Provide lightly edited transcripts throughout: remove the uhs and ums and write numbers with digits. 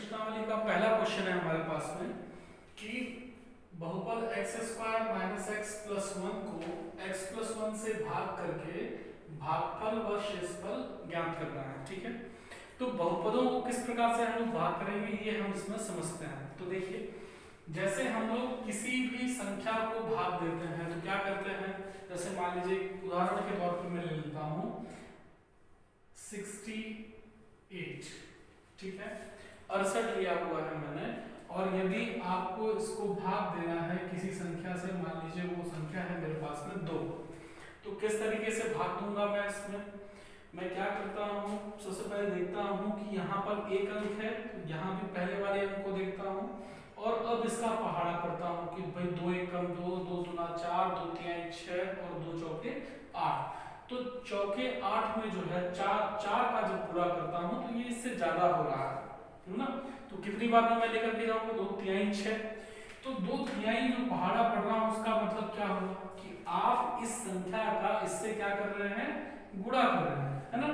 प्रश्नावली का पहला क्वेश्चन है हमारे पास में कि बहुपद x square minus x plus one को x प्लस वन से भाग करके भागफल व शेषफल ज्ञात करना है। ठीक है, तो बहुपदों को किस प्रकार से हम लोग भाग करेंगे ये हम इसमें समझते हैं। तो देखिए, जैसे हम लोग किसी भी संख्या को भाग देते हैं तो क्या करते हैं, जैसे मान लीजिए उदाहरण के तौर पर मैं ले लेता हूँ 68, ठीक है, 68 लिया हुआ है मैंने, और यदि आपको इसको भाग देना है किसी संख्या से, मान लीजिए वो संख्या है मेरे पास में 2, तो किस तरीके से भाग दूंगा मैं इसमें। मैं क्या करता हूँ, सबसे पहले देखता हूँ कि यहाँ पर एक अंक है, यहाँ भी पहले वाले अंक को देखता हूँ और अब इसका पहाड़ा करता हूँ कि भाई 2 एकम 2, 2 दूना 4, 2 तिहाई 6 और 2 चौके 8। तो चौके 8 में जो है 4 का जब पूरा करता हूँ तो ये इससे ज्यादा हो रहा है ना। तो कितनी बार में मैं लेकर के जाऊंगा, 2 तिहाई 6। तो 2 तिहाई जो पहाड़ा पड़ रहा हूँ उसका मतलब क्या हुआ कि आप इस संख्या का इससे क्या कर रहे हैं, गुणा कर रहे हैं, है ना।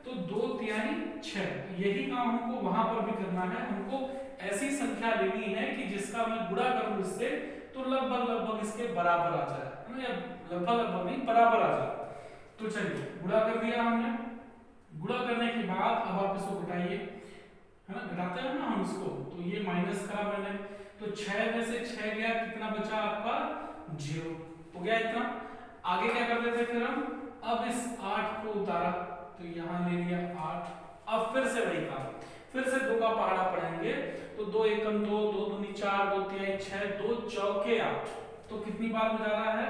तो 2 तिहाई 6, यही काम हमको वहां पर भी करना है। हमको ऐसी संख्या लेनी है कि जिसका मैं गुणा करूं इससे तो लगभग इसके बराबर आ जाए, है ना, या लगभग नहीं, बराबर आ जाए। तो चलिए गुणा कर दिया हमने। गुणा करने के बाद अब आप इसको घटाइए, है ना, घटाते हैं ना हम इसको, तो ये माइनस करा मैंने, तो 6 में से 6 गया, कितना बचा आपका 0 हो गया इतना। आगे क्या कर देते फिर हम, अब इस 8 को उतारा तो यहाँ ले लिया 8। अब फिर से वही काम, फिर से 2 का पहाड़ा पढ़ेंगे तो 2 एकम 2, 2 दूनी 4, 2 तिहाई 6, 2 चौके 8। तो कितनी बार में जा रहा है,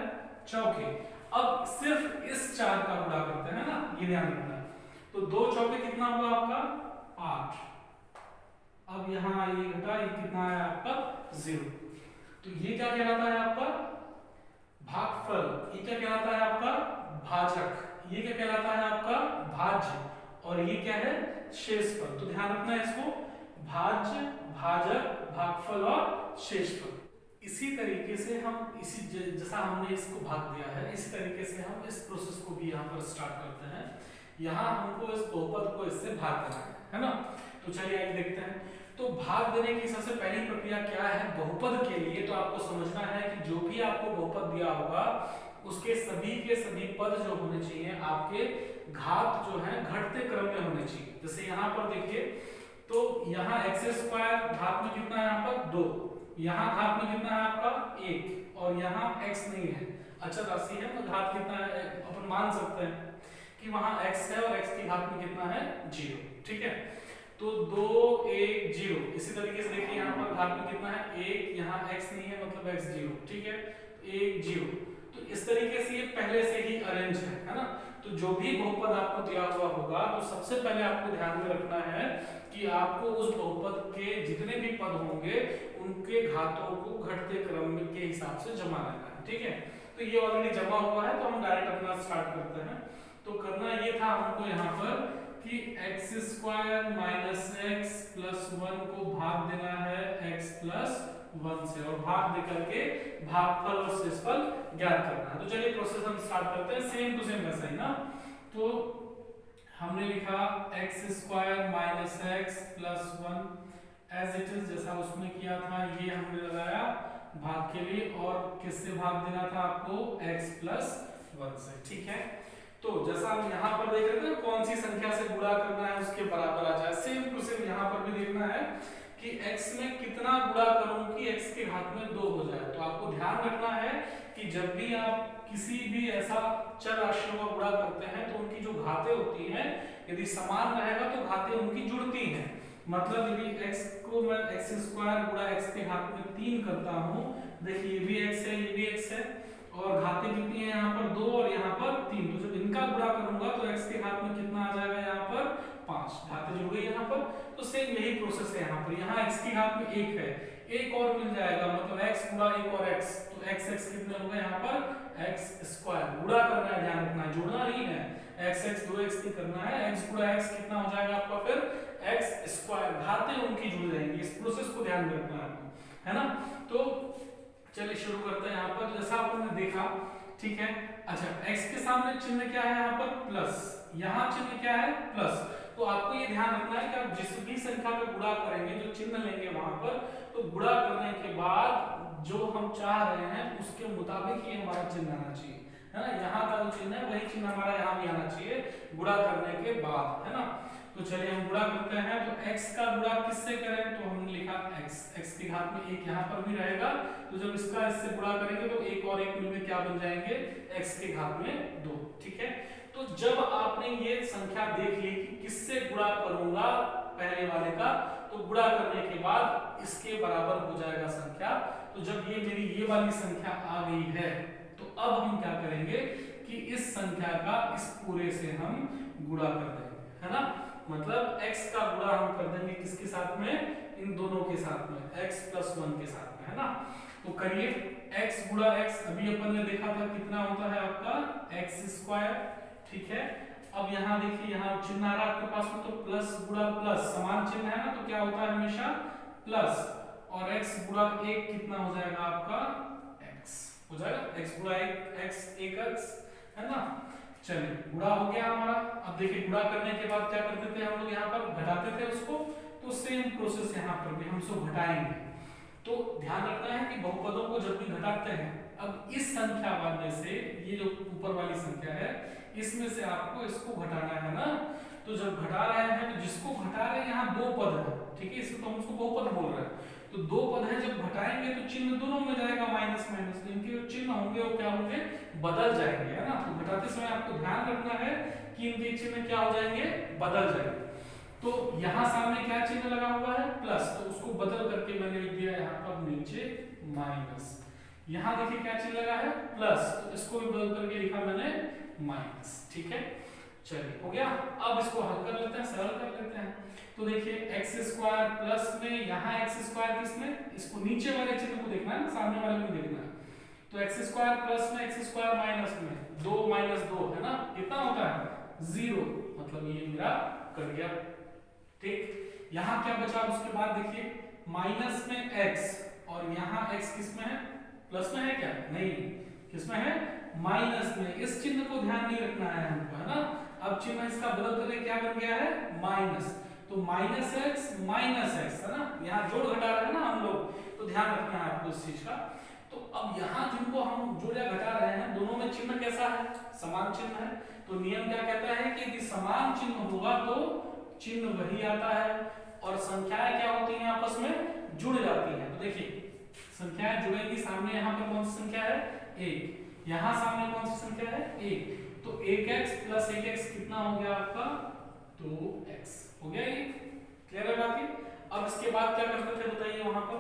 चौके। अब सिर्फ इस 4 का गुणा करते हैं ना, ये ध्यान रखना है। तो 2 चौके कितना हुआ आपका 8। अब यहाँ ये घटा, ये कितना है आपका 0। तो ये क्या कहलाता है आपका भागफल, ये क्या कहलाता है आपका भाजक, ये क्या कहलाता है आपका भाज्य, और ये क्या है शेषफल। तो ध्यान रखना है इसको, भाज्य, भाजक, भागफल और शेषफल। इसी तरीके से हम इसी जैसा हमने इसको भाग दिया है, इसी तरीके से हम इस प्रोसेस को भी यहाँ पर स्टार्ट करते हैं। यहाँ हमको इस बहुपद को इससे भाग देना है ना। तो चलिए आइए देखते हैं। तो भाग देने की सबसे पहली प्रक्रिया क्या है बहुपद के लिए, तो आपको समझना है कि जो भी आपको बहुपद दिया होगा उसके सभी के सभी पद जो होने चाहिए आपके घात जो है घटते क्रम में होने चाहिए। जैसे यहाँ पर देखिए, तो यहाँ एक्स स्क्वायर घात में कितना है यहाँ पर 2, यहाँ घात में कितना है आपका 1, और यहाँ x नहीं है, अचर राशि है, तो घात कितना है अपन मान सकते हैं कि वहां x है और x की घात में कितना है 0। ठीक है, तो 2 1 0। इसी तरीके से देखिए यहाँ पर घात में कितना है 1, यहाँ x नहीं है मतलब x 0। ठीक है, 1 0। तो इस तरीके से ये पहले से ही अरेंज है ना। तो जो भी बहुपद आपको दिया हुआ होगा तो सबसे पहले आपको ध्यान में रखना है कि आपको उस बहुपद के जितने भी पद होंगे उनके घातों को घटते क्रम के हिसाब से जमा लेना है। ठीक है, तो ये ऑलरेडी जमा हुआ है तो हम डायरेक्ट अपना स्टार्ट करते हैं। तो करना ये था हमको यहाँ पर कि x square minus x plus 1 को भाग देना है x प्लस 1 से, और भाग दे करके भागफल और शेषफल ज्ञात करना है। तो चलिए प्रोसेस हम स्टार्ट करते हैं, सेम टू सेम वैसा ही ना। तो हमने लिखा x square minus x plus 1 as it is, जैसा उसमें किया था ये हमने लगाया भाग के लिए, और किससे भाग देना था आपको x प्लस 1 से। ठीक है, तो जैसा हम यहाँ पर देख रहे थे कौन सी संख्या से गुणा करना है उसके बराबर आ जाए, सेम टू सेम यहाँ पर भी देखना है कि x में कितना गुणा करूं कि x के घात में 2 हो जाए। तो आपको ध्यान रखना है कि जब भी आप किसी भी ऐसा चर राशियों का गुणा करते हैं तो उनकी जो घातें होती हैं यदि समान रहेगा तो घातें उनकी जुड़ती हैं। मतलब यदि x को मैं x स्क्वायर गुणा x के घात में 3 करता हूँ, देखिए ये भी x है, ये भी x है, और घातें कितनी है यहाँ पर 2 और यहाँ पर 3। तो जब इनका गुणा करूंगा तो x के घात में कितना आ जाएगा यहाँ पर 5, घातें जुड़ गई यहाँ पर। तो सेम यही प्रोसेस है यहाँ पर, यहाँ x की घात में 1 है, एक और मिल जाएगा मतलब x गुणा 1 और x, तो x कितने होंगे यहाँ पर x स्क्वायर। गुणा करना है, ध्यान रखना है, जोड़ना नहीं है, x 2x नहीं करना है, x गुणा x कितना हो जाएगा आपका फिर x स्क्वायर, घातें उनकी जुड़ जाएंगी। इस प्रोसेस को ध्यान में रखना है ना। तो चलिए शुरू करते हैं यहाँ पर, जैसा आपने देखा। ठीक है, अच्छा x के सामने चिन्ह क्या है यहाँ पर प्लस, यहाँ चिन्ह क्या है प्लस, तो आपको ये ध्यान रखना है कि आप जिस भी संख्या पे गुणा करेंगे, जो चिन्ह लेंगे वहां पर, तो गुणा करने के बाद जो हम चाह रहे हैं उसके मुताबिक ही हमारा चिन्ह आना चाहिए, है ना। यहाँ का जो चिन्ह है वही चिन्ह हमारा यहाँ भी आना चाहिए गुणा करने के बाद, है ना। तो चलिए हम गुणा करते हैं। तो x का गुणा किससे करें, तो हमने लिखा x की घात में 1 यहाँ पर भी रहेगा, तो जब इसका इससे गुणा करेंगे तो 1 और 1 मिलकर क्या बन जाएंगे, x की घात में 2, ठीक है। तो जब आपने ये संख्या देख ली कि किससे गुणा करूंगा पहले वाले का, तो गुणा करने के बाद इसके बराबर हो जाएगा संख्या। तो जब ये मेरी ये वाली संख्या आ गई है, तो अब हम क्या करेंगे कि इस संख्या का इस पूरे से हम गुणा कर देंगे, है ना। मतलब x का गुणा हम कर देंगे किसके साथ में, इन दोनों के साथ में, x + 1 के साथ में, है ना। तो करिए x गुणा x, अभी अपन ने देखा था कितना होता है आपका x², ठीक है। अब यहाँ देखिए, यहाँ चिन्ह आ रहा है आपके पास में, तो प्लस गुणा प्लस, समान चिन्ह है ना, तो क्या होता है हमेशा प्लस, और x गुणा 1 कितना हो जाएगा आपका x हो जाएगा, x गुणा 1 x 1x, है ना। चलिए गुणा हो गया हमारा। अब देखिए गुणा करने के बाद क्या करते थे हम लोग, यहाँ पर घटाते थे उसको, तो सेम प्रोसेस यहाँ पर भी हम उसको घटाएंगे। तो ध्यान रखना है कि बहुपदों को जब भी घटाते हैं, अब इस संख्या वाले से, ये जो ऊपर वाली संख्या है, इसमें से आपको इसको घटाना है ना। तो जब घटा रहे हैं, तो जिसको घटा रहे हैं यहाँ 2 पद है, ठीक है, इसको तो हम उसको बहुपद बोल रहे हैं। तो 2 पद है, जब घटाएंगे तो चिन्ह दोनों में जाएगा माइनस माइनस, तो इनके जो चिन्ह होंगे वो क्या होंगे, बदल जाएंगे, है ना। तो घटाते समय आपको ध्यान रखना है कि इनके चिन्ह क्या हो जाएंगे, बदल जाएंगे। तो यहाँ सामने क्या चिन्ह लगा हुआ है, प्लस, तो उसको बदल करके मैंने लिख दिया यहाँ पर नीचे माइनस। यहाँ देखिए क्या चिन्ह लगा है, प्लस, तो इसको भी बदल करके लिखा मैंने माइनस, ठीक है। चलिए हो गया। अब इसको हल कर लेते हैं, सरल कर लेते हैं। तो देखिए x² प्लस में यहाँ x² किसमें, इसको नीचे वाले चिन्ह को देखना है, सामने वाले को देखना है। तो x² प्लस में x² माइनस में 2 - 2, है ना, कितना होता है 0, मतलब ये मेरा कट गया, ठीक। यहाँ क्या बचा, उसके बाद देखिए माइनस में x, और यहाँ x किसमें है, प्लस में है क्या, नहीं, किसमें है, माइनस में। इस चिन्ह को ध्यान नहीं रखना है हमको, है ना। अब चिन्ह इसका बदल करके क्या बन गया है, माइनस, तो -x -x, है ना। यहाँ जोड़ घटा रहे हैं ना हम लोग, तो ध्यान रखना है आपको इस चीज का। तो अब यहाँ जिनको हम जोड़ या घटा रहे हैं, दोनों में चिन्ह कैसा है, समान चिन्ह है। तो नियम क्या कहता है कि यदि समान चिन्ह होगा तो चिन्ह वही आता है, और संख्याएं क्या होती हैं, आपस में जुड़ जाती हैं। तो देखिए संख्याएं जुड़ेंगी, सामने यहाँ पर कौन सी संख्या है, 1, यहाँ सामने कौन सी संख्या है, 1, तो 1x + 1x कितना हो गया आपका, 2x हो गया। ये क्लियर है बात। अब इसके बाद क्या करते थे बताइए वहां पर,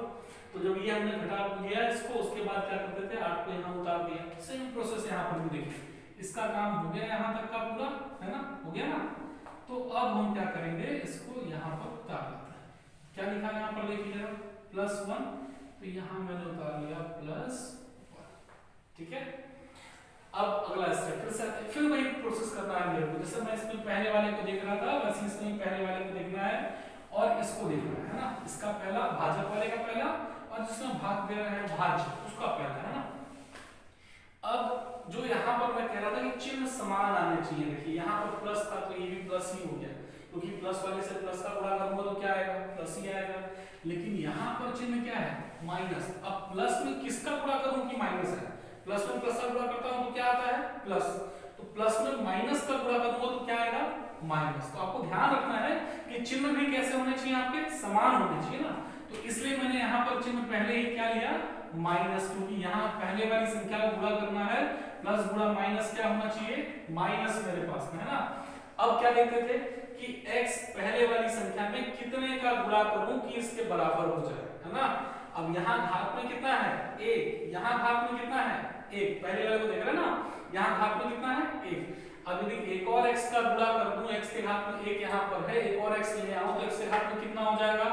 तो जब ये हमने घटा लिया इसको, उसके बाद क्या करते थे, 8 को यहाँ उतार दिया। सेम प्रोसेस यहाँ पर भी देखिए, इसका काम हो गया यहाँ तक का पूरा, है ना, हो गया ना। तो अब हम क्या करेंगे, इसको यहाँ पर उतार लेते हैं। क्या लिखा है यहाँ पर देखिए जरा, +1, तो यहाँ मैंने उतार लिया +1, ठीक है। अब अगला स्टेप फिर वही प्रोसेस करना है मेरे को, जैसे मैं इसमें पहले वाले को देख रहा था, वैसे इसमें पहले वाले को देखना है और इसको देखना है ना। इसका पहला, भाजक वाले का पहला, और जिसमें भाग दे रहे हैं भाज्य, उसका पहला, है ना। अब जो यहाँ पर मैं कह रहा था कि चिन्ह समान आने चाहिए, देखिए यहाँ पर प्लस था तो ये भी प्लस ही हो गया, क्योंकि प्लस वाले से प्लस का गुणा करूंगा तो क्या आएगा, प्लस ही आएगा। लेकिन यहाँ पर चिन्ह क्या है, माइनस। अब प्लस में किसका गुणा करूं कि माइनस है, प्लस में प्लस का गुणा करता हूं तो क्या आता है, प्लस। तो प्लस में माइनस का गुणा करूंगा तो क्या आएगा, माइनस। तो आपको ध्यान रखना है कि चिन्ह भी कैसे होने चाहिए, आपके समान होने चाहिए ना। तो इसलिए मैंने यहाँ पर चिन्ह पहले ही क्या लिया, माइनस, क्योंकि यहाँ पहले वाली संख्या को गुणा करना है, प्लस गुणा माइनस क्या होना चाहिए, माइनस मेरे पास में, है ना। अब क्या देखते थे कि x पहले वाली संख्या में कितने का गुणा करूं कि इसके बराबर हो जाए, है ना। अब यहाँ घात में कितना है, 1, यहाँ घात में कितना है, 1, पहले वाले को देख रहे हैं ना, यहाँ घात में कितना है, 1। अब यदि एक और x का गुणा कर दूं, x के घात में 1 यहाँ पर है, एक और x ले आऊं तो x के घात में कितना हो जाएगा,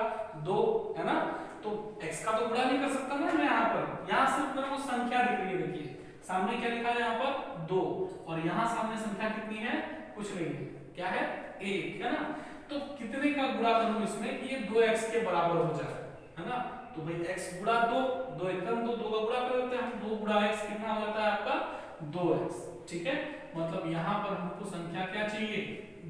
2, है ना। तो x का तो गुणा नहीं कर सकता ना मैं यहाँ पर, यहाँ सिर्फ मेरे को संख्या दिख रही है। देखिए सामने क्या लिखा है यहाँ पर, 2, और यहाँ सामने संख्या कितनी है, कुछ नहीं है, क्या है, 1, है ना। तो कितने का गुणा करूं इसमें कि ये 2x के बराबर हो जाए, है ना। तो भाई x गुणा 2, 2 एकम 2, 2 का गुणा कर लेते हैं हम, 2 गुणा x कितना हो जाता है आपका, 2x, ठीक है। मतलब यहाँ पर हमको संख्या क्या चाहिए,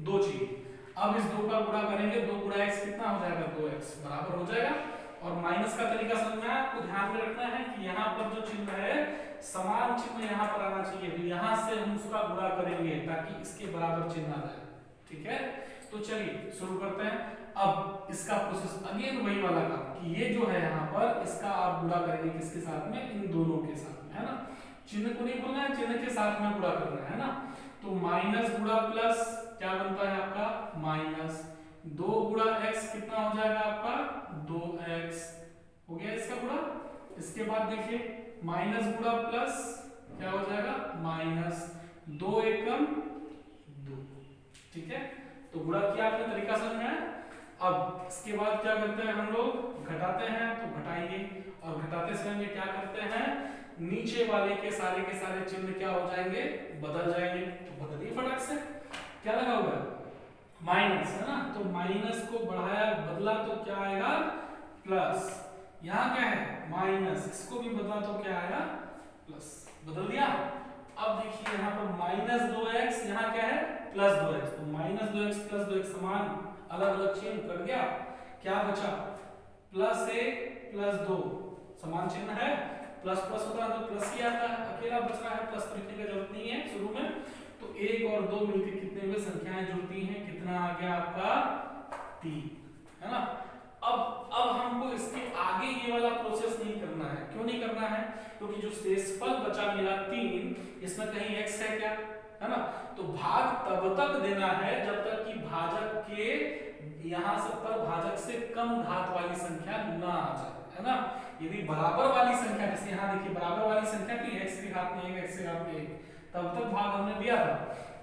2 चाहिए। अब इस 2 का गुणा करेंगे, 2 गुणा x कितना हो जाएगा, 2x बराबर हो जाएगा। और माइनस का तरीका समझना है आपको, ध्यान में रखना है कि यहाँ पर जो चिन्ह है समान चिन्ह यहाँ पर आना चाहिए, तो यहाँ से हम उसका गुणा करेंगे ताकि इसके बराबर चिन्ह आ जाए। ठीक है, तो चलिए शुरू करते हैं। अब इसका प्रोसेस अगेन वही वाला काम कि ये जो है यहाँ पर इसका आप गुणा करेंगे किसके साथ में, इन दोनों के साथ में, है ना। चिन्ह को नहीं भूलना है, चिन्ह के साथ में गुणा करना है ना। तो माइनस गुणा प्लस क्या बनता है आपका, माइनस 2 गुणा x कितना हो जाएगा आपका, 2x हो गया इसका गुणा। इसके बाद देखिए माइनस गुणा प्लस क्या हो जाएगा, माइनस 2 एकम 2। ठीक है, तो गुणा किया आपने, तरीका समझना है। अब इसके बाद क्या करते हैं हम लोग, घटाते हैं, तो घटाइए, और घटाते समय क्या करते हैं, नीचे वाले के सारे चिन्ह क्या हो जाएंगे, बदल जाएंगे। तो बदलिए फटाक से, क्या लगा हुआ है, माइनस, है ना। तो माइनस को बढ़ाया बदला तो क्या आएगा, प्लस। यहाँ क्या है, माइनस, इसको भी बदला तो क्या आएगा, प्लस। बदल दिया। अब देखिए यहाँ पर माइनस 2x, यहाँ क्या है, प्लस 2x। तो माइनस 2x प्लस 2x समान, अलग अलग चिन्ह कट गया, क्या बचा, प्लस 1 प्लस 2 समान चिन्ह है, प्लस प्लस होता है तो प्लस ही आता है, अकेला बच रहा है, प्लस तो लिखने की जरूरत नहीं है शुरू में। तो 1 और 2 मिलकर कितने में संख्याएं जुड़ती हैं, कितना आ गया आपका, 3, है ना। अब हमको इसके आगे ये वाला प्रोसेस नहीं करना है। क्यों नहीं करना है, क्योंकि जो शेषफल बचा मेरा 3, इसमें कहीं x है क्या, है ना। तो भाग तब तक देना है जब तक कि भाजक के यहाँ से पर भाजक से कम घात वाली संख्या ना आ जाए, है ना। यदि बराबर वाली संख्या, जैसे यहाँ देखिए बराबर वाली संख्या थी, x के घात में 1, x के घात में 1, तब तक भाग हमने दिया था।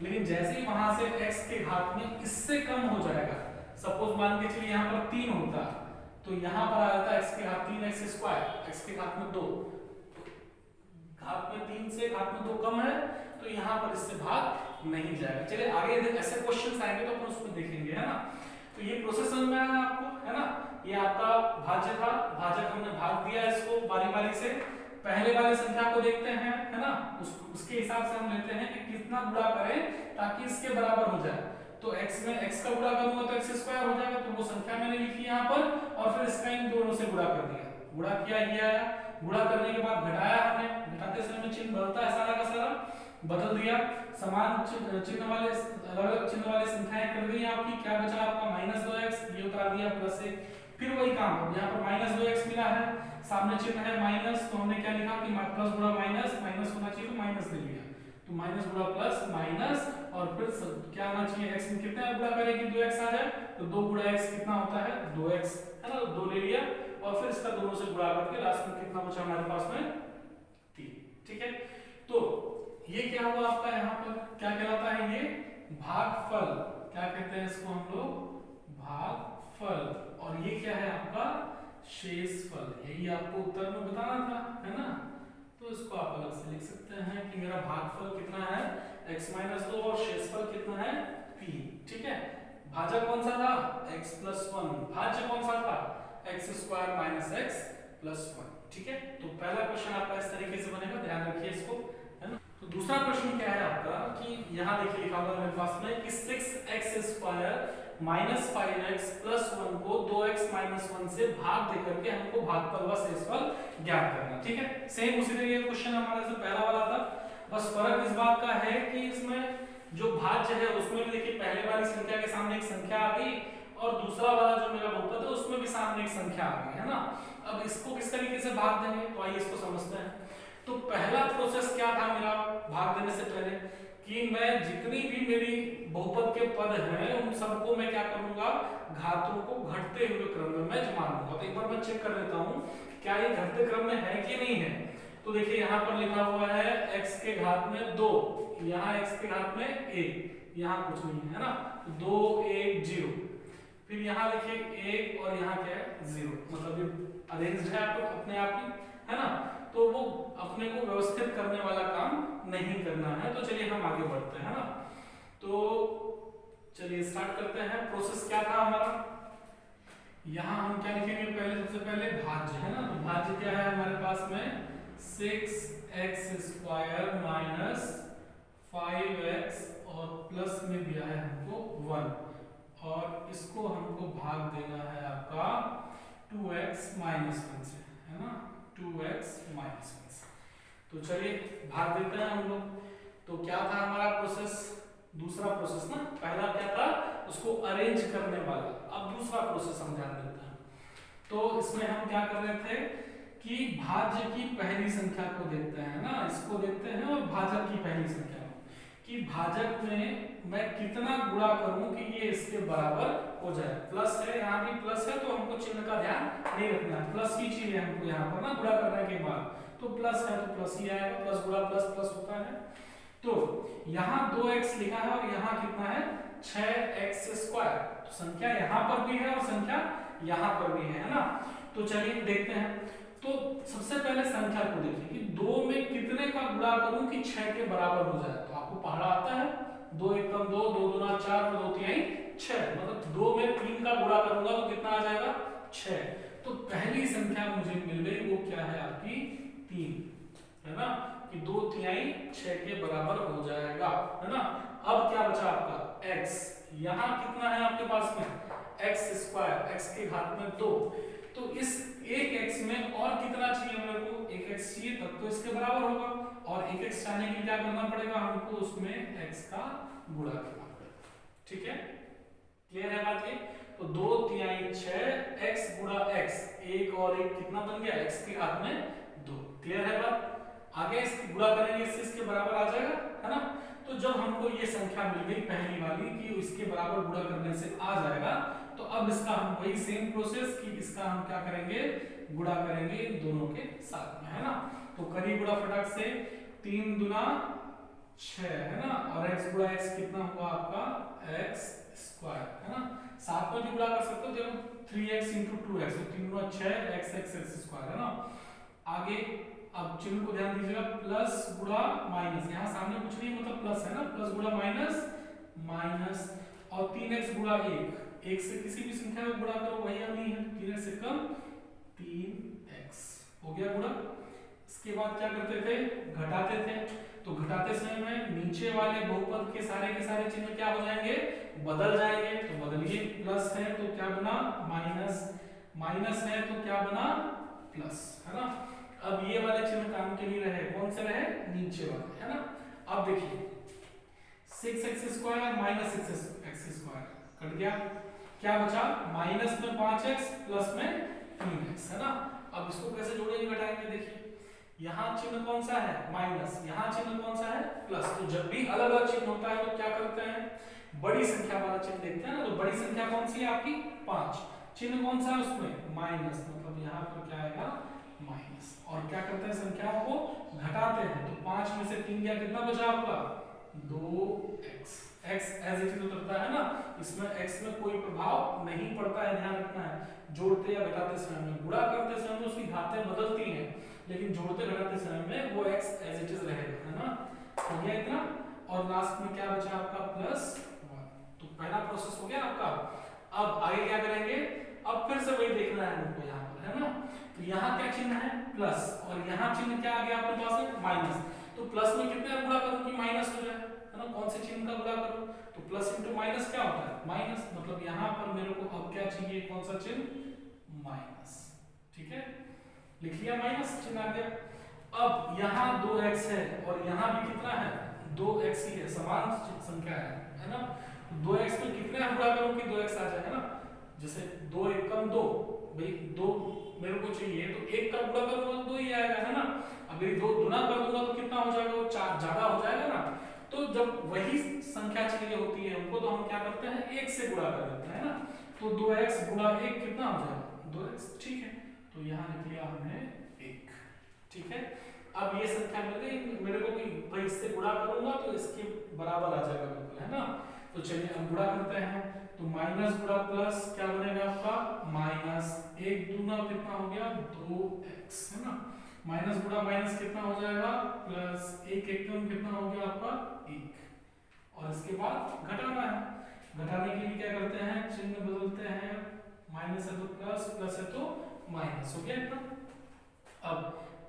लेकिन जैसे ही वहां से x के घात में इससे कम हो जाएगा, सपोज मान के चलिए यहाँ पर 3 होता, तो यहाँ पर आ जाता x के घात 3x स्क्वायर, x के घात में 2, घात में 3 से घात में 2 कम है, तो यहाँ पर इससे भाग नहीं जाएगा। चलिए आगे ऐसे क्वेश्चंस आएंगे तो अपन उसमें देखेंगे, है ना। तो ये प्रोसेस समझ में आया आपको, है ना। ये आपका भाज्य था, भाजक हमने भाग दिया इसको बारी बारी से। पहले वाले संख्या को देखते हैं, है ना, उसके हिसाब से हम लेते हैं कि कितना गुणा करें ताकि इसके बराबर हो जाए। तो x में x का गुणा करूंगा तो x स्क्वायर हो जाएगा, तो वो संख्या मैंने लिखी यहाँ पर, और फिर इसका इन दोनों से गुणा कर दिया, गुणा किया, ये आया। गुणा करने के बाद घटाया हमने, घटाते समय चिन्ह बदलता है सारा का सारा, बदल दिया। समान चिन्ह वाले, अलग चिन्ह वाले संख्याएं कर दी आपकी, क्या बचा आपका, माइनस 2x, ये उतार दिया, प्लस 1। फिर वही काम, यहाँ पर माइनस 2x मिला है, सामने चिन्ह है माइनस, तो हमने क्या लिखा कि प्लस गुणा माइनस, माइनस होना चाहिए तो माइनस ले लिया, तो माइनस गुणा प्लस माइनस, और फिर क्या आना चाहिए, x में कितना गुणा करें कि 2x आ जाए, तो 2 गुणा x कितना होता है, 2x, है ना, 2 ले लिया, और फिर इसका दोनों से गुणा करके लास्ट में कितना बचा हमारे पास में, 3। ठीक है, तो ये क्या हुआ आपका, यहाँ पर क्या कहलाता है, ये भागफल, क्या कहते हैं इसको हम लोग, भागफल। और ये क्या है आपका, शेषफल। यही आपको उत्तर में बताना था, है ना। तो इसको आप अलग से लिख सकते हैं कि मेरा भागफल कितना है, x-2, और शेषफल कितना है, 3। ठीक है, भाजक कौन सा था, x + 1, भाज्य कौन सा था, x² - x + 1। ठीक है, तो पहला क्वेश्चन आपका इस तरीके से बनेगा, ध्यान रखिए इसको, है ना। तो दूसरा प्रश्न क्या है आपका कि यहाँ देखिए लिखा हुआ है मेरे पास में कि 6x² - 5x + 1 को 2x - 1 से भाग देकर के हमको भागफल व शेषफल ज्ञात करना। ठीक है, सेम उसी तरीके का क्वेश्चन हमारा जो पहला वाला था, बस फर्क इस बात का है कि इसमें जो भाज्य है उसमें भी देखिए पहले वाली संख्या के सामने एक संख्या आ गई, और दूसरा वाला जो मेरा बहुपद है उसमें भी सामने एक संख्या आ गई, है ना। अब इसको किस तरीके से भाग देंगे, तो आइए इसको समझते हैं। तो पहला प्रोसेस क्या था मेरा भाग देने से पहले, कि मैं जितनी भी मेरी बहुपद के पद हैं उन सबको मैं क्या करूंगा, घातों को घटते हुए क्रम में मैं जमा लूंगा। तो एक बार मैं चेक कर लेता हूं क्या ये घटते क्रम में है कि नहीं है। तो देखिए यहाँ पर लिखा हुआ है x के घात में 2, यहाँ x के घात में 1, यहाँ कुछ नहीं है ना, 2 1 0, फिर यहाँ देखिए 1 और यहाँ क्या है 0, मतलब ये अरेंज्ड है आपको अपने आप ही, है ना। तो वो अपने को व्यवस्थित करने वाला काम नहीं करना है। तो चलिए हम आगे बढ़ते हैं, है ना। तो चलिए स्टार्ट करते हैं। प्रोसेस क्या था हमारा, यहाँ हम क्या लिखेंगे, पहले सबसे पहले भाज्य, है ना। तो भाज्य क्या है हमारे पास में, 6x² - 5x, और प्लस में दिया है हमको 1, और इसको हमको भाग देना है आपका 2x माइनस 1 से, है ना, 2x माइनस 1 से। तो चलिए भाग देते हैं हम लोग। तो क्या था हमारा प्रोसेस, दूसरा प्रोसेस ना, पहला क्या था उसको अरेंज करने वाला, अब दूसरा प्रोसेस हम ध्यान देते हैं। तो इसमें हम क्या कर रहे थे कि भाज्य की पहली संख्या को देखते हैं ना, इसको देखते हैं, और भाजक की पहली संख्या कि भाजक में मैं कितना गुणा करूं कि ये इसके बराबर हो जाए। प्लस है, यहाँ भी प्लस है, तो हमको चिन्ह का ध्यान नहीं रखना है, प्लस की चीज है हमको यहाँ पर ना गुणा करने के बाद, तो प्लस है तो प्लस ही आएगा, प्लस गुणा प्लस प्लस होता है। तो यहाँ 2x लिखा है और यहाँ कितना है 6x स्क्वायर, तो संख्या यहाँ पर भी है और संख्या यहाँ पर भी है ना। तो चलिए देखते हैं। तो सबसे पहले संख्या को देखिए कि 2 में कितने का गुणा करूं कि 6 के बराबर हो जाए। तो आपको पढ़ा आता है 2 एकम 2, 2 दूना 4 और 2 तिहाई 6, मतलब 2 में 3 का गुणा करूंगा तो कितना आ जाएगा 6। तो पहली संख्या मुझे मिल गई, वो क्या है आपकी 3, है ना, कि 2 तिहाई 6 के बराबर हो जाएगा, है ना। अब क्या बचा आपका x, यहाँ कितना है आपके पास में x स्क्वायर, x के घात में 2, तो इस एक x में और कितना चाहिए मेरे को, एक x चाहिए तब तो इसके बराबर होगा, और एक x चाहने के लिए क्या करना पड़ेगा हमको, उसमें x का गुणा करना पड़ेगा। ठीक है, क्लियर है बात ये। तो 2 तिहाई 6 x गुणा x, एक और एक कितना बन गया x के घात में 2, क्लियर है बात। आगे इसकी गुणा करेंगे इससे इसके बराबर आ जाएगा, है ना। तो जब हमको ये संख्या मिल गई पहली वाली कि इसके बराबर गुणा करने से आ जाएगा, तो अब इसका हम वही सेम प्रोसेस कि इसका हम क्या करेंगे, गुणा करेंगे इन दोनों के साथ में, है ना। तो करी गुणा फटाक से, 3 दूना 6, है ना, और x गुणा x कितना हुआ आपका x स्क्वायर, है ना। साथ में भी गुणा कर सकते हो, देखो 3x × 2x, तो 3 दूना 6 x स्क्वायर, है ना। आगे अब चिन्ह को ध्यान दीजिएगा, प्लस गुणा माइनस, यहाँ सामने कुछ नहीं मतलब प्लस है ना, प्लस गुणा माइनस माइनस, और 3x गुणा 1, एक से किसी भी संख्या को गुणा करो वही नहीं है, 3x से कम 3x हो गया गुणा। इसके बाद क्या करते थे, घटाते थे, तो घटाते समय में नीचे वाले बहुपद के सारे चिन्ह क्या हो जाएंगे, बदल जाएंगे। तो बदलिए, प्लस है तो क्या बना माइनस, माइनस है तो क्या बना प्लस, है ना। अब ये वाले चिन्ह काम के लिए रहे, कौन से रहे, नीचे वाले, है ना। अब देखिए 6x square minus 6x square cut गया, क्या बचा माइनस में 5x प्लस में 3x, है ना। अब इसको कैसे जोड़ेंगे घटाएंगे, देखिए यहाँ चिन्ह कौन सा है माइनस, यहाँ चिन्ह कौन सा है प्लस। तो जब भी अलग अलग चिन्ह होता है तो क्या करते हैं, बड़ी संख्या वाला चिन्ह देखते हैं ना। तो बड़ी संख्या कौन सी है आपकी 5, चिन्ह कौन सा है उसमें माइनस, मतलब यहाँ पर क्या आएगा माइनस। और क्या करते हैं संख्याओं को घटाते हैं, तो 5 में से 3 गया, कितना बचा आपका 2x, x as it is उतरता है ना, इसमें x में कोई प्रभाव नहीं पड़ता है, ध्यान रखना है। जोड़ते या घटाते समय में, गुणा करते समय में उसकी घातें बदलती हैं, लेकिन जोड़ते घटाते समय में वो x एज इट इज रहेगा, है ना। हो गया इतना, और लास्ट में क्या बचा आपका +1। तो पहला प्रोसेस हो गया आपका। अब आगे क्या करेंगे, अब फिर से वही देखना है हमको यहाँ पर, है ना। तो यहाँ क्या चिन्ह है प्लस, और यहाँ चिन्ह क्या आ गया आपके पास है माइनस। तो प्लस में कितने गुणा करूं कि माइनस हो जाए, है ना, कौन से चिन्ह का गुणा करूं, तो प्लस इंटू माइनस क्या होता है माइनस, मतलब यहाँ पर मेरे को अब क्या चाहिए, कौन सा चिन्ह माइनस। ठीक है, लिख लिया माइनस, चिन्ह आ गया। अब यहाँ 2x है और यहाँ भी कितना है 2x ही है, समान संख्या है ना। 2x में कितने गुणा करूं कि 2x आ जाए, है ना। जैसे 2 एकम 2, भाई 2 मेरे को चाहिए तो 1 का गुणा करूंगा तो 2 ही आएगा, है ना। अभी 2 गुना कर दूंगा तो कितना हो जाएगा, वो 4 ज्यादा हो जाएगा ना। तो जब वही संख्या चाहिए होती है हमको, तो हम क्या करते हैं 1 से गुणा कर देते हैं, है ना। तो 2x गुणा 1 कितना हो जाएगा 2x, ठीक है। तो यहाँ लिख लिया हमने 1, ठीक है। अब ये संख्या मिल गई मेरे को, भाई इससे गुणा करूंगा तो इसके बराबर आ जाएगा बिल्कुल, है ना। तो चलिए अब गुणा करते हैं, तो माइनस गुणा प्लस क्या बनेगा आपका माइनस, 1 दूना कितना हो गया 2x, है ना। माइनस गुणा माइनस कितना हो जाएगा प्लस, 1 एकम कितना हो गया आपका 1, और इसके बाद घटाना है। घटाने के लिए क्या करते हैं, चिन्ह बदलते हैं, माइनस है तो प्लस, प्लस है तो माइनस, हो गया इतना। अब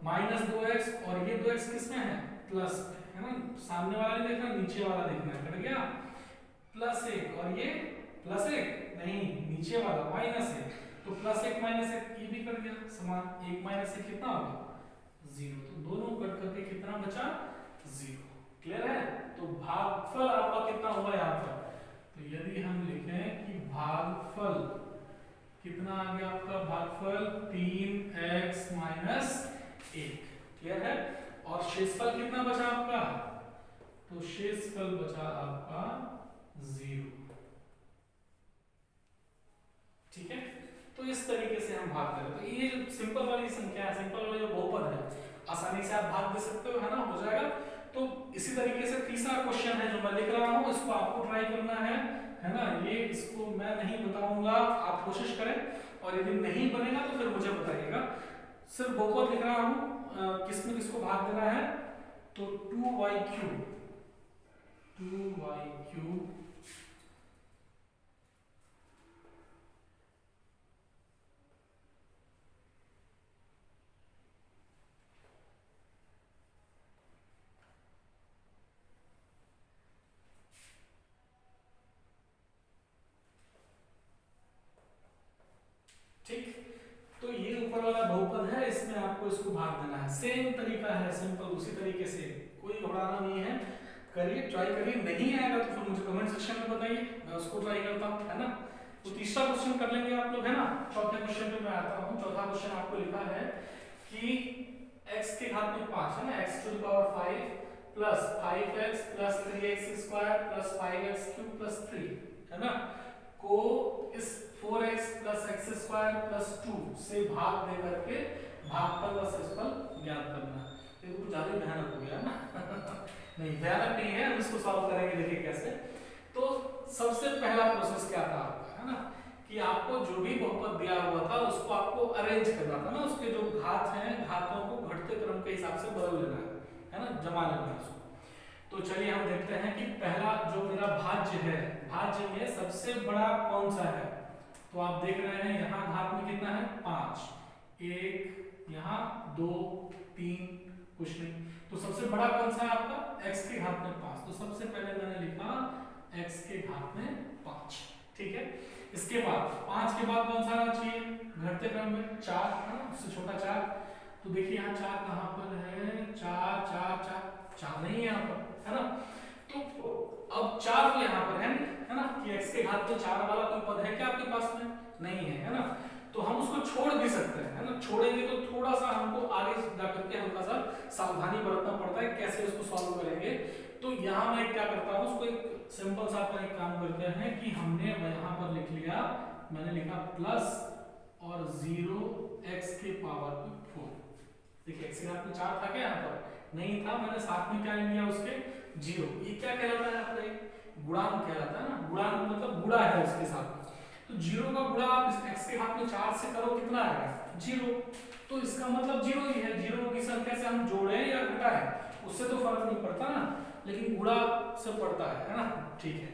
माइनस 2x और ये 2x किसमें है प्लस, है ना। सामने वाला नहीं देखना, नीचे वाला देखना है, कट गया। +1 और ये प्लस एक नहीं, नीचे वाला माइनस एक, तो प्लस एक माइनस एक ये भी कट गया समान, एक माइनस एक कितना होगा 0, तो दोनों कट करके कितना बचा 0। क्लियर है? तो भागफल आपका कितना हुआ यहाँ पर, तो यदि हम लिखें कि भागफल कितना आ गया आपका, भागफल 3x माइनस 1। क्लियर है? और शेषफल कितना बचा आपका, तो शेषफल बचा आपका 0। ठीक है? तो इस तरीके से हम भाग दे रहे हैं। तो ये जो सिंपल वाली संख्या है, सिंपल वाली जो बहुपद है, आसानी से आप भाग दे सकते हो, है ना, हो जाएगा। तो इसी तरीके से तीसरा क्वेश्चन है जो मैं लिख रहा हूं, इसको आपको ट्राई करना है ना। ये इसको मैं नहीं बताऊंगा, आप कोशिश करें, और यदि नहीं बनेगा तो फिर मुझे बताइएगा। सिर्फ बहुपद लिख रहा हूं, किसमें किसको भाग देना है, तो 2y क्यूब ठीक। तो ये ऊपर वाला बहुपद है, इसमें आपको इसको भाग देना है। सेम तरीका है, सिंपल उसी तरीके से, कोई घबराना नहीं है, करिए, ट्राई करिए। नहीं आएगा तो फिर मुझे कमेंट सेक्शन में बताइए, मैं उसको ट्राई करता हूँ, है ना। तो तीसरा क्वेश्चन कर लेंगे आप लोग, है ना। चौथे क्वेश्चन पे मैं आता हूँ। चौथा क्वेश्चन आपको लिखा है कि x के घात में 5 है ना, x to the power 5 plus 5x plus 3x square plus 5x cube plus 3, है ना, को इस 4x plus x square plus 2 से भाग दे करके भागफल व शेषफल ज्ञात करना। ये कुछ ज्यादा भयानक हो गया ना नहीं भयानक नहीं है, हम इसको सॉल्व करेंगे, देखिए कैसे। तो सबसे पहला प्रोसेस क्या था आपका, है ना, कि आपको जो भी बहुपद दिया हुआ था उसको आपको अरेंज करना था ना, उसके जो घात हैं, घातों को घटते क्रम के हिसाब से बदल लेना है ना, जमा लेना है उसको। तो चलिए हम देखते हैं कि पहला जो मेरा भाज्य है, भाज्य में सबसे बड़ा कौन सा है। तो आप देख रहे हैं यहाँ घात में कितना है 5, 1 यहाँ 2 3 कुछ नहीं, तो सबसे बड़ा कौन सा है आपका x के घात में 5। तो सबसे पहले मैंने लिखा x के घात में 5, ठीक है। इसके बाद 5 के बाद कौन सा आना चाहिए घटते क्रम में 4, है ना, उससे छोटा 4। तो देखिए यहाँ 4 कहाँ पर है, 4 4 4 4 नहीं है यहाँ पर, है ना। तो अब 4 यहाँ पर है ना, कि x के घात में 4 वाला कोई पद है क्या आपके पास में, नहीं है ना। तो हम उसको छोड़ भी सकते हैं, है ना। छोड़ेंगे तो थोड़ा सा हमको आगे जाकर के हल्का सा सावधानी बरतना पड़ता है कैसे उसको सॉल्व करेंगे। तो यहाँ मैं क्या करता हूँ, उसको एक सिंपल सा अपना एक काम करते हैं कि हमने यहाँ पर लिख लिया, मैंने लिखा प्लस और 0x के पावर 4। देखिए x के घात में 4 था क्या यहाँ पर, नहीं था, मैंने साथ में क्या लिया उसके 0। ये क्या कहलाता है आपका गुणांक कहलाता है ना, गुणांक मतलब गुणा है उसके साथ। तो 0 का गुणा आप इस x के घात में 4 से करो, कितना आएगा 0। तो इसका मतलब 0 ही है, 0 की संख्या से हम जोड़े या घटाएं उससे तो फर्क नहीं पड़ता ना, लेकिन गुणा से पड़ता है ना, ठीक है।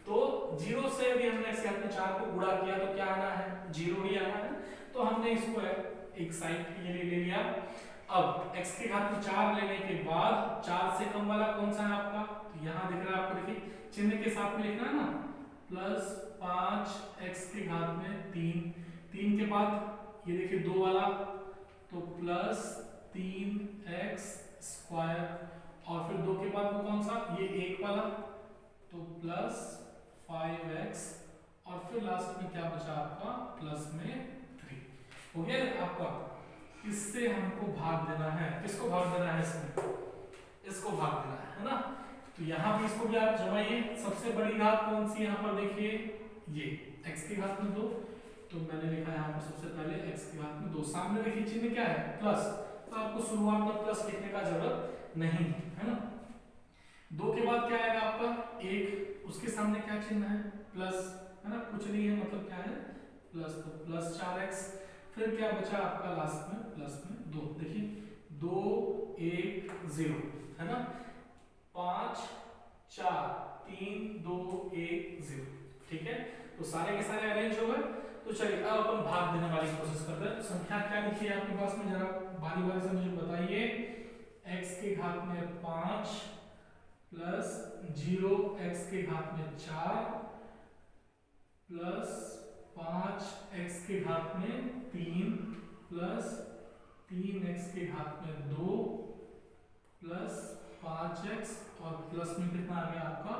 तो 0 से यदि हमने x के घात में 4 को गुणा किया तो क्या आना है 0 ही आना है। तो हमने इसको एक साइड के लिए ले लिया। अब x के घात में 4 लेने के बाद 4 से कम वाला कौन सा है आपका, तो यहाँ दिख रहा है आपको, देखिए चिन्ह के साथ में लिखना है ना, प्लस 5x के घात में 3, 3 के बाद ये देखिए 2 वाला, तो प्लस 3x स्क्वायर, और फिर 2 के बाद वो कौन सा ये 1 वाला, तो प्लस 5x, और फिर लास्ट में क्या बचा आपका प्लस में 3। हो गया आपका। इससे हमको भाग देना है, किसको भाग देना है, इसमें इसको भाग देना है ना। तो यहाँ भी इसको भी आप जमाइए। सबसे बड़ी घात कौन सी यहाँ पर देखिए, ये x के घात में 2, तो मैंने लिखा यहाँ पर सबसे पहले x के घात में 2, सामने देखिए चिन्ह क्या है प्लस, तो आपको शुरुआत में प्लस लिखने का जरूरत नहीं है ना। 2 के बाद क्या आएगा आपका 1, उसके सामने क्या चिन्ह है प्लस, है ना, कुछ नहीं है, मतलब क्या है प्लस, तो प्लस 4x, फिर क्या बचा आपका लास्ट में प्लस में 2, देखिए 2 1 0, है ना, 5 4 3 2 1 0, ठीक है। तो सारे के सारे अरेंज हो गए। तो चलिए अब अपन भाग देने वाली कोशिश करते हैं। तो संख्या क्या लिखी है आपके पास में, जरा बारी बारी से मुझे बताइए। x के घात में 5 प्लस 0x के घात में 4 प्लस 5x के घात में 3 प्लस 3x के घात में 2 प्लस 5x और प्लस में कितना आ गया आपका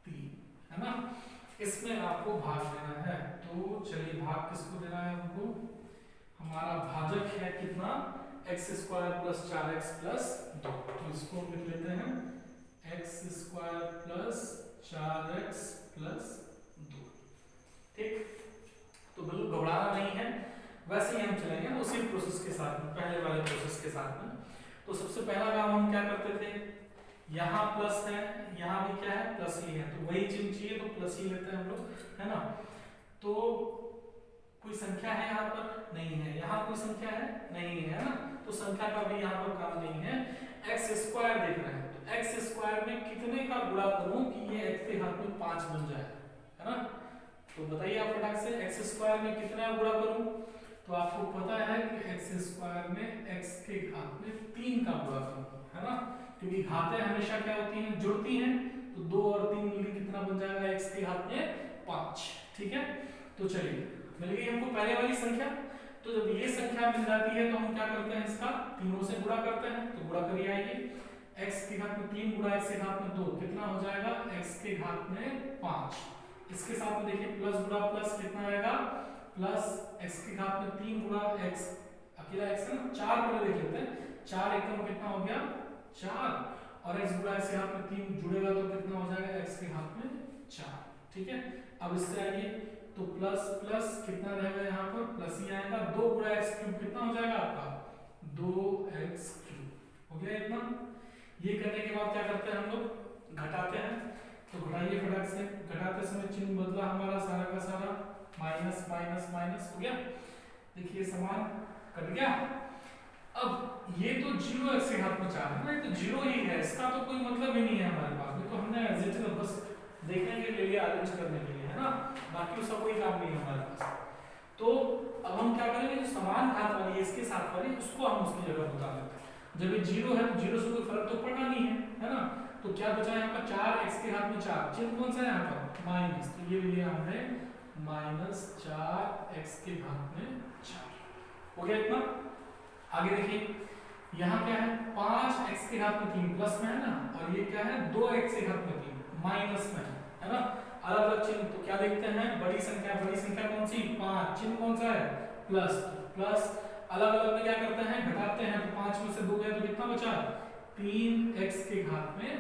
3, है ना। इसमें आपको भाग देना है, तो चलिए भाग किसको देना है हमको, हमारा भाजक है कितना x square plus 4x plus 2, तो इसको हम लिख लेते हैं x square plus 4x plus 2, ठीक। तो बिल्कुल घबराना नहीं है, वैसे ही हम चलेंगे उसी प्रोसेस के साथ में, पहले वाले प्रोसेस के साथ में। तो सबसे पहला काम हम क्या करते थे, यहाँ प्लस है, यहाँ भी क्या है प्लस ही है, तो वही चिन्ह चाहिए तो प्लस ही लेते हैं हम लोग, है ना। तो कोई संख्या है यहाँ पर, नहीं है, यहाँ कोई संख्या है, नहीं है ना, तो संख्या का भी यहाँ पर काम नहीं है। एक्स स्क्वायर देख रहे हैं, तो एक्स स्क्वायर में कितने का गुणा करूं कि ये एक्स के घात में 5 बन जाए, है ना। तो बताइए आप फटाक से, एक्स स्क्वायर में कितना गुणा करूं, तो आपको पता है कि एक्स स्क्वायर में एक्स के घात में 3 का गुणा करूं, है ना, क्योंकि घातें हमेशा क्या होती हैं, जुड़ती हैं, तो 2 और 3 मिलकर कितना बन जाएगा एक्स के घात में 5, ठीक है। तो चलिए मिल गई हमको पहले वाली संख्या। तो जब ये संख्या मिल जाती है तो हम क्या करते हैं, इसका तीनों से गुणा करते हैं, तो गुणा करिए आइए, x के घात में 3 गुणा x के घात में 2 कितना हो जाएगा x के घात में 5। इसके साथ में देखिए प्लस गुणा प्लस कितना आएगा, प्लस x के घात में 3 गुणा x, अकेला x है ना, 4 पहले देख लेते हैं, 4 एकम कितना हो गया 4, और x गुणा x के घात में 3 जुड़ेगा तो कितना हो जाएगा x के घात में 4, ठीक है। अब इससे आइए, तो प्लस प्लस कितना रहेगा यहाँ पर प्लस ही आएगा, 2 गुणा x क्यूब कितना हो जाएगा आपका 2x क्यूब, हो गया इतना। ये करने के बाद क्या करते हैं हम लोग, घटाते हैं, तो घटाइए फटाक से, घटाते समय चिन्ह बदला हमारा सारा का सारा, माइनस माइनस माइनस हो गया, देखिए समान कट गया। अब ये तो 0 x के घात में 4 है ना, ये तो 0 ही है, इसका तो कोई मतलब ही नहीं है हमारे पास में, तो हमने बस देखने के लिए अरेंज करने के लिए, है ना, बाकी उसका कोई काम नहीं है हमारे पास। तो अब हम क्या करेंगे, जो समान घात वाली है इसके साथ वाली, उसको हम उसकी जगह बता देते हैं। जब ये 0 है तो 0 से कोई फर्क तो पड़ना नहीं है ना, तो क्या बचा यहाँ पर 4x के घात में 4, चिन्ह कौन सा है यहाँ पर माइनस, तो ये लिया हमने माइनस 4x के घात में 4, हो गया इतना। आगे देखिए यहाँ क्या है 5x के घात में 3 प्लस में है ना, और ये क्या है 2x के घात में 3 माइनस में है ना, अलग अलग चिन्ह। तो क्या देखते हैं, बड़ी संख्या कौन सी 5, चिन्ह कौन सा है प्लस, प्लस अलग अलग में क्या करते हैं घटाते हैं, तो 5 में से 2 गया तो कितना बचा 3x के घात में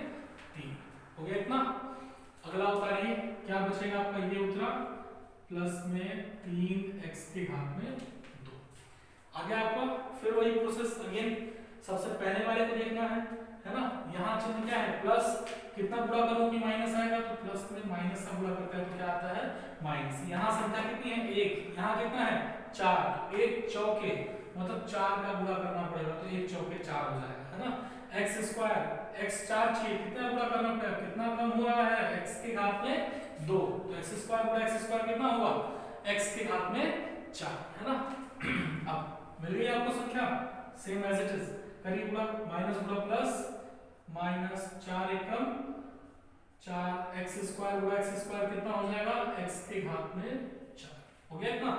3, हो गया इतना। अगला उतारिए, क्या बचेगा आपका, ये उतरा प्लस में 3x के घात में 2। आगे आपको फिर वही प्रोसेस अगेन, सबसे पहले वाले को देखना है ना। यहाँ चिन्ह क्या है प्लस, कितना गुणा करो कि माइनस आएगा, तो प्लस में माइनस का गुणा करते हैं तो क्या आता है माइनस। यहाँ संख्या कितनी है 1, यहाँ कितना है 4, 1 चौके मतलब 4 का गुणा करना पड़ेगा, तो 1 चौके 4 हो जाएगा, है ना। एक्स स्क्वायर x 4 चाहिए, कितना गुणा करना पड़ेगा, कितना कम हो रहा है x के घात में 2, तो x स्क्वायर गुणा x स्क्वायर कितना हुआ x के घात में 4, है ना। अब मिल गई आपको संख्या, सेम एज इट इज करिए गुणा, माइनस गुणा प्लस, माइनस 4 एकम 4 x स्क्वायर गुणा x स्क्वायर कितना हो जाएगा x के घात में 4, हो गया इतना।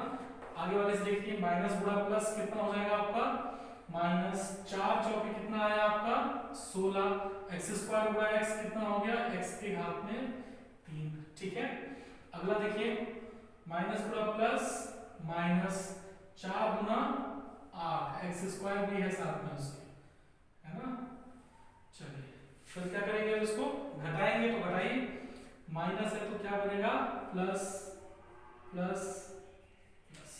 आगे वाले से देखिए, माइनस गुणा प्लस कितना हो जाएगा आपका माइनस 4 चौके कितना आया आपका 16, x स्क्वायर गुणा x कितना हो गया x के घात में 3, ठीक है। अगला देखिए, माइनस गुणा प्लस, माइनस 4 गुना 8, x स्क्वायर भी है साथ में उसके, है ना। चलिए फिर क्या करेंगे, इसको घटाएंगे, तो घटाइए, माइनस है तो क्या बनेगा प्लस प्लस प्लस,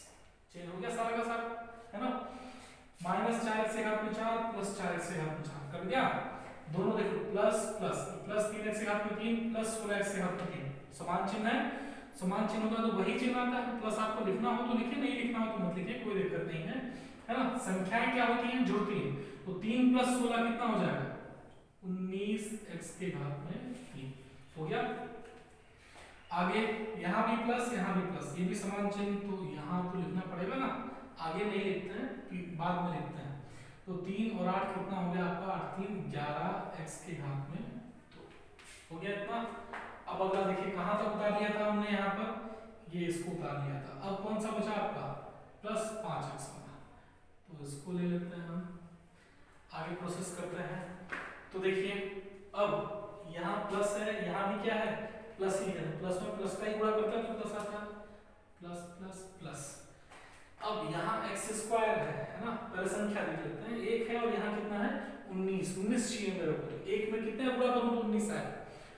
चेंज हो गया सारा का सारा, है ना। माइनस 4x के घात में 4 प्लस 4x के घात में 4 कर दिया, दोनों देखो प्लस प्लस, प्लस 3x के घात में 3 प्लस 16x के घात में 3, समान चिन्ह है, समान चिन्ह होता है तो वही चिन्ह आता है, प्लस आपको लिखना हो तो लिखिए, नहीं लिखना हो तो मत लिखिए, कोई दिक्कत नहीं है ना। संख्याएं क्या होती हैं जुड़ती हैं, तो 3 प्लस 16 कितना हो जाएगा 19x के घात में 3, हो गया। आगे यहाँ भी प्लस यहाँ भी प्लस, ये भी समान चिन्ह, तो यहाँ तो लिखना पड़ेगा ना, आगे नहीं लिखते हैं बाद में लिखते हैं। तो 3 और 8 कितना हो गया आपका 8 3 11x के घात में 2, हो गया इतना। अब अगला देखिए कहाँ तक उतार लिया था हमने, यहाँ पर ये इसको उतार लिया था। अब कौन सा बचा आपका प्लस 5x वाला, तो इसको ले लेते हैं हम, आगे प्रोसेस करते हैं। तो देखिए अब यहाँ प्लस है, यहाँ भी क्या है प्लस ही है, प्लस में प्लस का ही गुणा करते हैं तो प्लस आता है, प्लस प्लस प्लस। अब यहाँ एक्स स्क्वायर है ना, पहले संख्या लिख लेते हैं, एक है और यहाँ कितना है 19, 19 चाहिए मेरे को, तो एक में कितने गुणा करूँ तो 19 आए,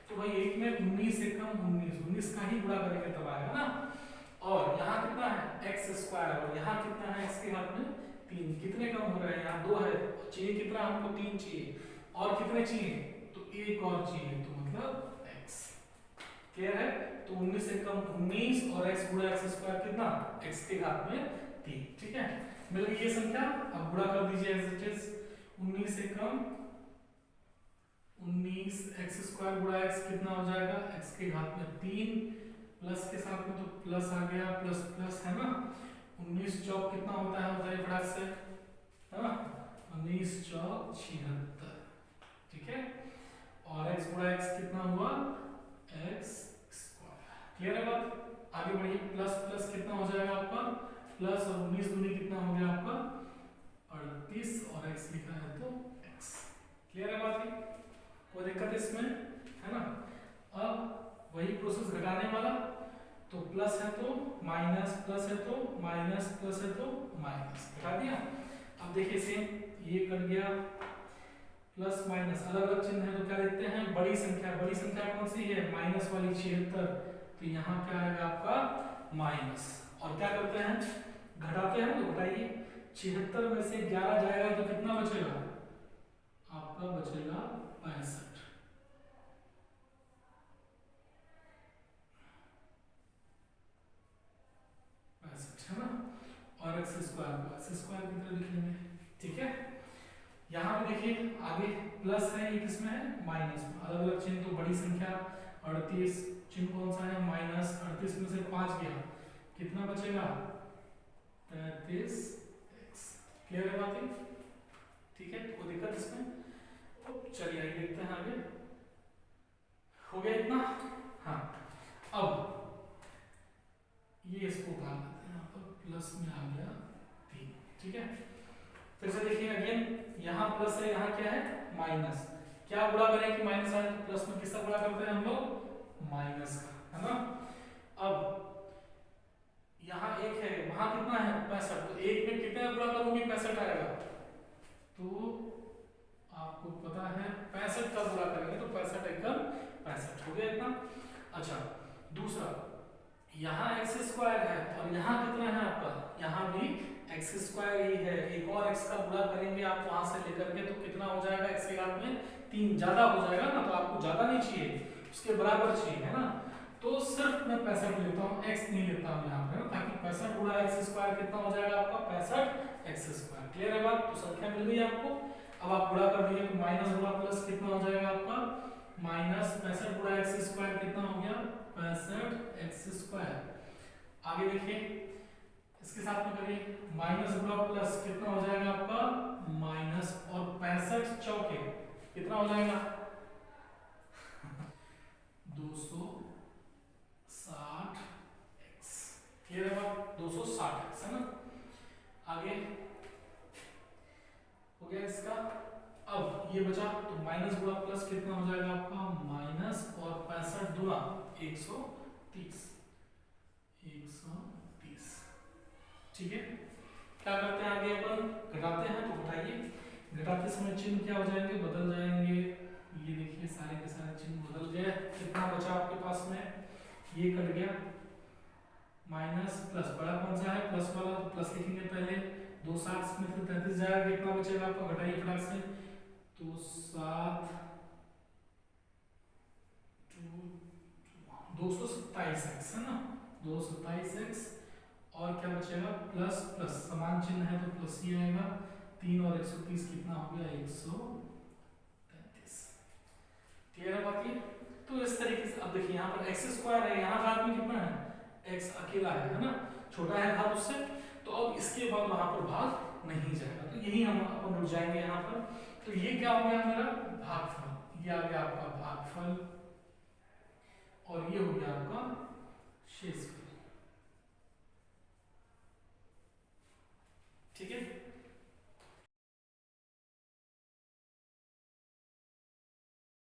तो भाई एक में 19 से कम 19, 19 का ही गुणा करेंगे तब आएगा ना। और यहाँ कितना है एक्स स्क्वायर, और यहाँ कितना है एक्स के घात में 3, कितने कम हो रहे हैं यहाँ 2 है, चाहिए कितना हमको 3 चाहिए, और कितने चाहिए तो एक और चाहिए, तो मतलब x, क्लियर है। तो 19 से कम 19 और x गुणा एक्स स्क्वायर कितना x के घात में 3, ठीक है, मिल गई ये संख्या। अब गुणा कर दीजिए एज इट इज, 19 से कम 19 x स्क्वायर गुणा x कितना हो जाएगा x के घात में 3, प्लस के साथ में तो प्लस आ गया, प्लस प्लस है ना, 19 चौक कितना होता है बताइए फटाक से, है ना 19 चौक 76, ठीक है, और x गुणा x कितना हुआ x स्क्वायर, क्लियर है बात। आगे बढ़िए, प्लस प्लस कितना हो जाएगा आपका प्लस, और 19 दूनी कितना हो गया आपका 38, और x लिखा है तो x, क्लियर है बात, कोई दिक्कत है इसमें, है ना। अब वही प्रोसेस घटाने वाला, तो प्लस है तो माइनस, प्लस है तो माइनस, प्लस है तो माइनस, घटा दिया। अब देखिए सेम ये कर गया, प्लस माइनस अलग अलग चिन्ह है तो क्या लिखते हैं बड़ी संख्या, बड़ी संख्या कौन सी है माइनस वाली 76, तो यहाँ क्या आएगा आपका माइनस, और क्या करते हैं घटाते हैं, तो घटाइए 76 में से 11 जाएगा तो कितना बचेगा आपका बचेगा 65, है ना, और एक्स स्क्वायर को एक्स स्क्वायर की तरह लिख लेंगे, ठीक है। यहाँ पे देखिए आगे प्लस है, ये किसमें है माइनस में, अलग अलग चिन्ह, तो बड़ी संख्या 38, चिन्ह कौन सा है माइनस, 38 में से 5 गया कितना बचेगा 33x, क्लियर है बात, ठीक है, कोई दिक्कत इसमें। चलिए आगे देखते हैं, आगे हो गया इतना, हाँ। अब ये इसको उतार लेते हैं, यहाँ पर प्लस में आ गया 3, ठीक है। फिर से देखिए अगेन, यहाँ प्लस है, यहाँ क्या है माइनस, क्या गुणा करें कि माइनस आए, तो प्लस में किसका गुणा करते हैं हम लोग माइनस का, है ना। अब यहाँ एक है, वहां कितना है 65, तो एक में कितना गुणा करूंगी 65 आएगा, तो आपको पता है 65 का गुणा करेंगे तो 65 एकम 65 हो गया इतना। अच्छा दूसरा, यहाँ एक्स स्क्वायर है और यहाँ कितना है आपका, यहाँ भी एक्स स्क्वायर ही है, एक और एक्स का गुणा करेंगे आप वहां से लेकर के, तो कितना हो जाएगा एक्स के घात में 3, ज्यादा हो जाएगा ना, तो आपको ज्यादा नहीं चाहिए, उसके बराबर चाहिए, है ना। तो सिर्फ मैं 65 लेता हूँ, एक्स नहीं लेता हूँ यहाँ पे, ताकि 65 गुणा एक्स स्क्वायर कितना हो जाएगा आपका 65 एक्स स्क्वायर, क्लियर है बात। तो संख्या मिल गई आपको, अब आप गुणा कर दीजिए, तो माइनस गुणा प्लस कितना हो जाएगा आपका माइनस 65 गुणा एक्स स्क्वायर कितना हो गया 65 एक्स स्क्वायर। आगे देखिए इसके साथ में करिए, माइनस गुणा प्लस कितना हो जाएगा आपका माइनस, और 65 चौके कितना हो जाएगा 260 एक्स, क्लियर है बात, 260 एक्स, है ना। आगे हो गया इसका। अब ये बचा, तो माइनस गुणा प्लस कितना हो जाएगा आपका माइनस, और 65 गुणा 130, 130, ठीक है। क्या करते हैं आगे अपन घटाते हैं, तो घटाइए, घटाते समय चिन्ह क्या हो जाएंगे बदल जाएंगे, ये देखिए सारे के सारे चिन्ह बदल गए, कितना बचा आपके पास में, ये कट गया, माइनस प्लस बड़ा कौन सा है प्लस वाला, तो प्लस लिखेंगे पहले, 260 में से 33 जाएगा, कितना बचेगा आपका घटाइए फटाक से, तो 7 227 एक्स, है ना 227 एक्स, और क्या बचेगा प्लस प्लस समान चिन्ह है तो प्लस ही आएगा, 3 और 130 कितना हो गया 133, क्लियर है बाकी। तो इस तरीके से अब देखिए यहाँ पर एक्स स्क्वायर है, यहाँ घात में कितना है एक्स अकेला है ना, छोटा है घात उससे, तो अब इसके बाद वहां पर भाग नहीं जाएगा, तो यही हम अपन रुक जाएंगे यहाँ पर। तो ये क्या हो गया मेरा भागफल, ये आ गया आपका भागफल, और ये हो गया आपका शेषफल।